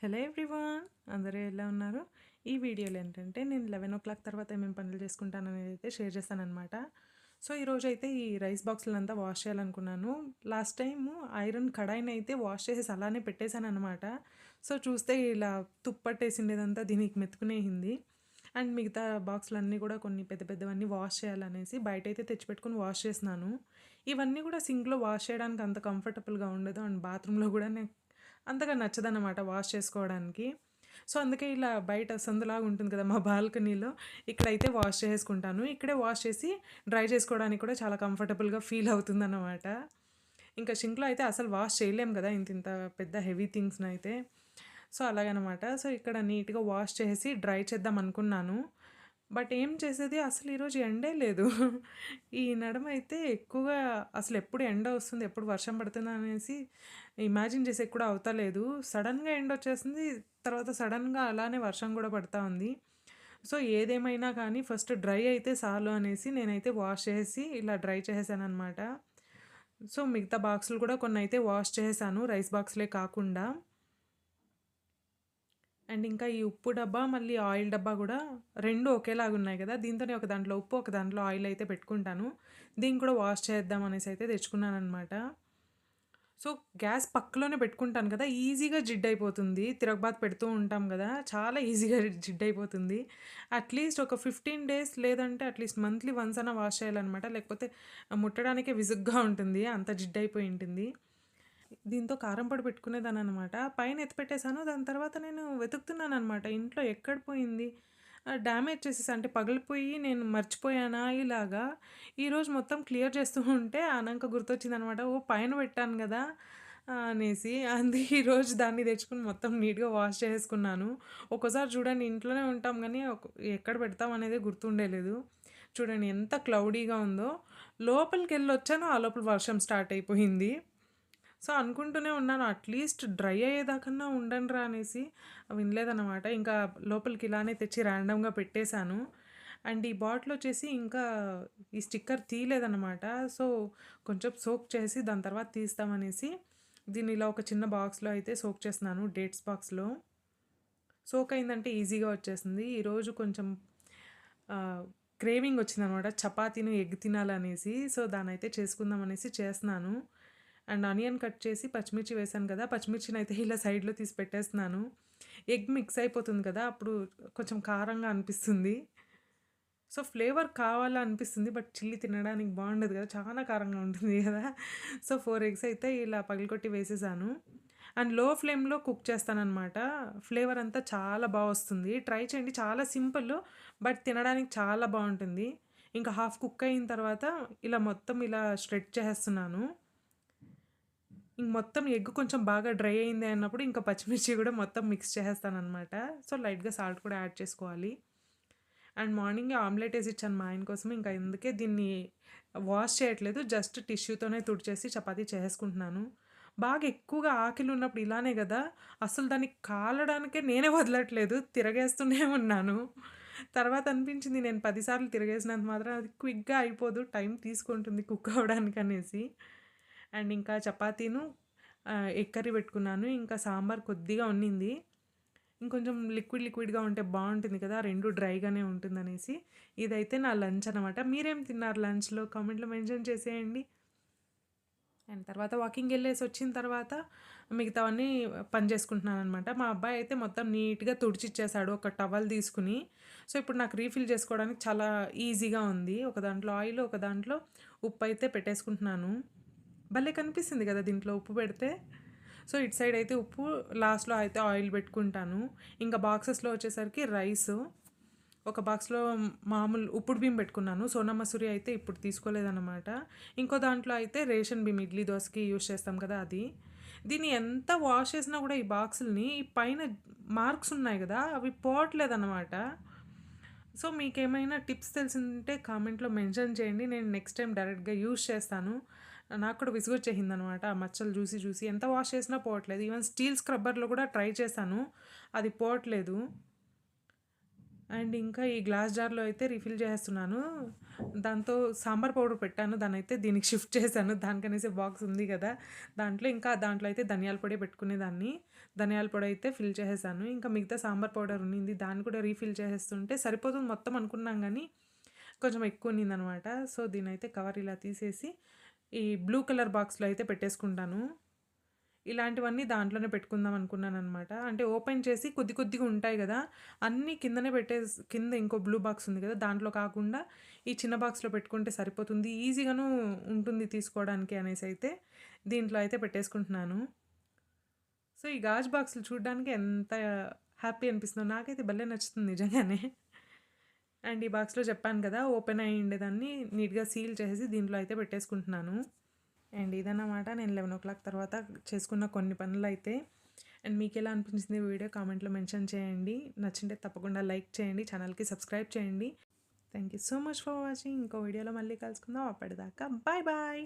Hello everyone, అందరూ ఎలా ఉన్నారు? ఈ వీడియోలో ఏంటంటే నేను 11:00 తర్వాత ఏమేమి పనులు చేసుకుంటాననేది అయితే షేర్ చేస్తాననమాట. సో, ఈరోజైతే ఈ రైస్ బాక్సులంతా వాష్ చేయాలనుకున్నాను. లాస్ట్ టైము ఐరన్ కడాయినైతే వాష్ చేసేసి అలానే పెట్టేశాననమాట. సో, చూస్తే ఇలా తుప్పట్టేసిండేదంతా దీనికి మెతుకునేసింది. అండ్ మిగతా బాక్సులన్నీ కూడా కొన్ని పెద్ద పెద్దవన్నీ వాష్ చేయాలనేసి బయటైతే తెచ్చిపెట్టుకొని వాష్ చేసినాను. ఇవన్నీ కూడా సింక్‌లో వాష్ చేయడానికి అంత కంఫర్టబుల్‌గా ఉండదు. అండ్ బాత్రూమ్‌లో కూడా అంతగా నచ్చదనమాట వాష్ చేసుకోవడానికి. సో, అందుకే ఇలా బయట సందులాగా ఉంటుంది కదా! మా బాల్కనీలో ఇక్కడైతే వాష్ చేసేసుకుంటాను. ఇక్కడే వాష్ చేసి డ్రై చేసుకోవడానికి కూడా చాలా కంఫర్టబుల్‌గా ఫీల్ అవుతుందన్నమాట. ఇంకా సింక్‌లో అయితే అసలు వాష్ చేయలేం కదా! ఇంతింత పెద్ద హెవీ థింగ్స్‌నైతే. సో, అలాగనమాట. సో, ఇక్కడ నీట్‌గా వాష్ చేసేసి డ్రై చేద్దాం అనుకున్నాను. బట్ ఏం చేసేది అసలు ఈరోజు ఎండే లేదు. ఈ నడుమైతే ఎక్కువగా అసలెప్పుడు ఎండ వస్తుంది, ఎప్పుడు వర్షం పడుతుందనేసి ఇమాజిన్ చేసేకి కూడా అవుతలేదు. సడెన్‌గా ఎండొచ్చేస్తుంది. తర్వాత సడెన్‌గా అలానే వర్షం గూడా పడతా ఉంది. సో, ఏదేమైనా కానీ ఫస్ట్ డ్రై అయితే సాలు అనేసి నేనైతే వాష్ చేసేసి ఇలా డ్రై చేసేసాననమాట. సో, మిగతా బాక్సులు కూడా కొన్నైతే వాష్ చేసేసాను. రైస్ బాక్సులే కాకుండా. అండ్ ఇంకా ఈ ఉప్పు డబ్బా, మళ్ళీ ఆయిల్ డబ్బా గూడా 2 ఒకేలాగున్నాయి గదా! దీంతోనే ఒక దాంట్లో ఉప్పు, ఒక దాంట్లో ఆయిల్ అయితే పెట్టుకుంటాను. దీన్ని కూడా వాష్ చేద్దాం అనేసైతే తెచ్చుకున్నాననమాట. సో, గ్యాస్ పక్కలోనే పెట్టుకుంటాను కదా! ఈజీగా జిడ్డయిపోతుంది. తిరగబాత పెడుతూ ఉంటాం గదా! చాలా ఈజీగా జిడ్డయిపోతుంది. అట్‌లీస్ట్ ఒక 15 డేస్ లేదంటే అట్‌లీస్ట్ మంత్లీ వన్స్ అన్నా వాష్ చేయాలనమాట. లేకపోతే ముట్టడానికే విసుగ్గా ఉంటుంది. అంత జిడ్డయిపోయి ఉంటుంది. దీంతో కారం పొడి పెట్టుకునేదాన్ననమాట. పైన ఎత్తిపెట్టేసాను. దాని తర్వాత నేను వెతుకుతున్నాననమాట. ఇంట్లో ఎక్కడ పోయింది? డ్యామేజ్ చేసేసా అంటే పగిలిపోయి నేను మర్చిపోయానా ఇలాగా. ఈరోజు మొత్తం క్లియర్ చేస్తూ ఉంటే అనంక గుర్తొచ్చిందనమాట. ఓహ్! పైన పెట్టాను గదా! అనేసి. అందుకే ఈరోజు దాన్ని తెచ్చుకొని మొత్తం నీట్‌గా వాష్ చేసేసుకున్నాను. ఒక్కోసారి చూడండి ఇంట్లోనే ఉంటాం గానీ ఎక్కడ పెడతాం అనేదే గుర్తుండేలేదు. చూడండి ఎంత క్లౌడీగా ఉందో. లోపలికెళ్ళొచ్చాను. ఆ లోపల వర్షం స్టార్ట్ అయిపోయింది. సో, అనుకుంటూనే ఉన్నాను అట్‌లీస్ట్ డ్రై అయ్యేదాకన్నా ఉండండిరా అనేసి వినలేదనమాట. ఇంకా లోపలికి ఇలానే తెచ్చి ర్యాండమ్‌గా పెట్టేశాను. అండ్ ఈ బాటిలొచ్చేసి ఇంకా ఈ స్టిక్కర్ తీయలేదనమాట. సో, కొంచెం సోక్ చేసి దాని తర్వాత తీస్తామనేసి దీన్ని ఇలా ఒక చిన్న బాక్స్‌లో అయితే సోక్ చేస్తున్నాను. డేట్స్ బాక్స్‌లో. సోక్ అయిందంటే ఈజీగా వచ్చేస్తుంది. ఈరోజు కొంచెం ఆహ్, క్రేవింగ్ వచ్చిందనమాట. చపాతీను, ఎగ్ తినాలనేసి. సో, దాన్నయితే చేసుకుందాం అనేసి చేస్తున్నాను. అండ్ ఆనియన్ కట్ చేసి పచ్చిమిర్చి వేశాను కదా! పచ్చిమిర్చినయితే ఇలా సైడ్‌లో తీసి పెట్టేస్తున్నాను. ఎగ్ మిక్స్ అయిపోతుంది కదా! అప్పుడు కొంచెం కారంగా అనిపిస్తుంది. సో, ఫ్లేవర్ కావాలా అనిపిస్తుంది. బట్ చిల్లీ తినడానికి బావుండదు కదా! చాలా కారంగా ఉంటుంది కదా! సో, 4 ఎగ్స్ అయితే ఇలా పగలగొట్టి వేసేసాను. అండ్ లో ఫ్లేమ్‌లో కుక్ చేస్తాననమాట. ఫ్లేవర్ అంతా చాలా వస్తుంది. ట్రై చేయండి. చాలా సింపుల్. బట్ తినడానికి చాలా బావుంటుంది. ఇంకా హాఫ్ కుక్ అయిన తర్వాత ఇలా మొత్తం ఇలా స్ప్రెడ్ చేసేస్తున్నాను. ఇంక మొత్తం ఎగ్ కొంచెం బాగా డ్రై అయింది అన్నప్పుడు ఇంకా పచ్చిమిర్చి గూడా మొత్తం మిక్స్ చేసేస్తాననమాట. సో, లైట్‌గా సాల్ట్ కూడా యాడ్ చేసుకోవాలి. అండ్ మార్నింగే ఆమ్లెట్ ఏసిచ్చాను మా ఆయన కోసం. ఇంకా అందుకే దీన్ని వాష్ చేయట్లేదు. జస్ట్ టిష్యూతోనే తుడిచేసి చపాతీ చేసేసుకుంటున్నాను. బాగా ఎక్కువగా ఆకలున్నప్పుడు ఇలానే గదా! అసలు దాన్ని కాలడానికే నేనే వదలట్లేదు. తిరగేస్తూనే ఉన్నాను. తర్వాత అనిపించింది నేను 10 సార్లు తిరగేసినంత మాత్రాన అది క్విక్‌గా అయిపోదు. టైం తీసుకుంటుంది కుక్ అవ్వడానికనేసి. అండ్ ఇంకా చపాతీను ఎగ్ కర్రీ పెట్టుకున్నాను. ఇంకా సాంబార్ కొద్దిగా ఉన్నింది. ఇంకొంచెం లిక్విడ్‌గా ఉంటే బావుంటుంది కదా! 2 డ్రైగానే ఉంటుందనేసి. ఇదైతే నా లంచ్ అనమాట. మీరేం తిన్నారు లంచ్‌లో? కామెంట్‌లో మెన్షన్ చేసేయండి. అండ్ తర్వాత వాకింగ్‌కెళ్ళేసి వచ్చిన తర్వాత మిగతావన్నీ పని చేసుకుంటున్నాననమాట. మా అబ్బాయి అయితే మొత్తం నీట్‌గా తుడిచిచ్చేసాడు ఒక టవల్ తీసుకొని. సో, ఇప్పుడు నాకు రీఫిల్ చేసుకోవడానికి చాలా ఈజీగా ఉంది. ఒక దాంట్లో ఆయిల్, ఒక దాంట్లో ఉప్పయితే పెట్టేసుకుంటున్నాను. భలే కనిపిస్తుంది కదా! దీంట్లో ఉప్పు పెడితే. సో, ఇటు సైడ్ అయితే ఉప్పు, లాస్ట్‌లో అయితే ఆయిల్ పెట్టుకుంటాను. ఇంకా బాక్సెస్‌లో వచ్చేసరికి రైసు. ఒక బాక్స్‌లో మామూలు ఉప్పుడు బియ్యం పెట్టుకున్నాను. సోనా మసూరి అయితే ఇప్పుడు తీసుకోలేదనమాట. ఇంకో దాంట్లో అయితే రేషన్ బియ్యం ఇడ్లీ, దోసకి యూజ్ చేస్తాం కదా! అది. దీన్ని ఎంత వాష్ చేసినా కూడా ఈ బాక్సుల్ని ఈ పైన మార్క్స్ ఉన్నాయి గదా! అవి పోవట్లేదనమాట. సో, మీకేమైనా టిప్స్ తెలిసుంటే కామెంట్‌లో మెన్షన్ చేయండి. నేను నెక్స్ట్ టైమ్ డైరెక్ట్‌గా యూజ్ చేస్తాను. నాకు కూడా విసుగొచ్చేసిందనమాట. ఆ మచ్చలు చూసి ఎంత వాష్ చేసినా పోవట్లేదు. ఈవెన్ స్టీల్ స్క్రబ్బర్‌లో కూడా ట్రై చేశాను. అది పోవట్లేదు. అండ్ ఇంకా ఈ గ్లాస్ జార్‌లో అయితే రిఫిల్ చేసేస్తున్నాను. దాంతో సాంబార్ పౌడర్ పెట్టాను. దాన్నయితే దీనికి షిఫ్ట్ చేశాను. దానికనేసి బాక్స్ ఉంది గదా! దాంట్లో అయితే ధనియాల పొడి పెట్టుకునేదాన్ని. ధనియాల పొడి అయితే ఫిల్ చేసేసాను. ఇంకా మిగతా సాంబార్ పౌడర్ ఉన్నింది. దాన్ని కూడా రీఫిల్ చేసేస్తుంటే సరిపోతుంది మొత్తం అనుకున్నాం గానీ, కొంచెం ఎక్కువ ఉన్నిందనమాట. సో, దీన్నైతే కవర్ ఇలా తీసేసి ఈ బ్లూ కలర్ బాక్స్‌లో అయితే పెట్టేసుకుంటాను. ఇలాంటివన్నీ దాంట్లోనే పెట్టుకుందాం అనుకున్నాననమాట. అంటే ఓపెన్ చేసి కొద్ది కొద్దిగా ఉంటాయి గదా! అన్నీ కిందనే కింద ఇంకో బ్లూ బాక్స్ ఉంది గదా! దాంట్లో కాకుండా ఈ చిన్న బాక్స్‌లో పెట్టుకుంటే సరిపోతుంది. ఈజీగాను ఉంటుంది తీసుకోవడానికి అనేసైతే దీంట్లో అయితే పెట్టేసుకుంటున్నాను. సో, ఈ గాజు బాక్సులు చూడ్డానికి ఎంత హ్యాపీ అనిపిస్తుందో నాకైతే భలే నచ్చుతుంది నిజంగానే. అండ్ ఈ బాక్స్‌లో చెప్పాను కదా! ఓపెన్ అయ్యి ఉండేదాన్ని నీట్‌గా సీల్ చేసేసి దీంట్లో అయితే పెట్టేసుకుంటున్నాను. అండ్ ఇదన్నమాట నేను 11:00 తర్వాత చేసుకున్న కొన్ని పనులైతే. అండ్ మీకెలా అనిపించింది ఈ వీడియో కామెంట్‌లో మెన్షన్ చేయండి. నచ్చింటే తప్పకుండా లైక్ చేయండి. ఛానల్‌కి సబ్స్క్రైబ్ చేయండి. Thank you so much for watching. ఇంకో వీడియోలో మళ్ళీ కలుసుకుందాం. అప్పటిదాకా బాయ్ బాయ్.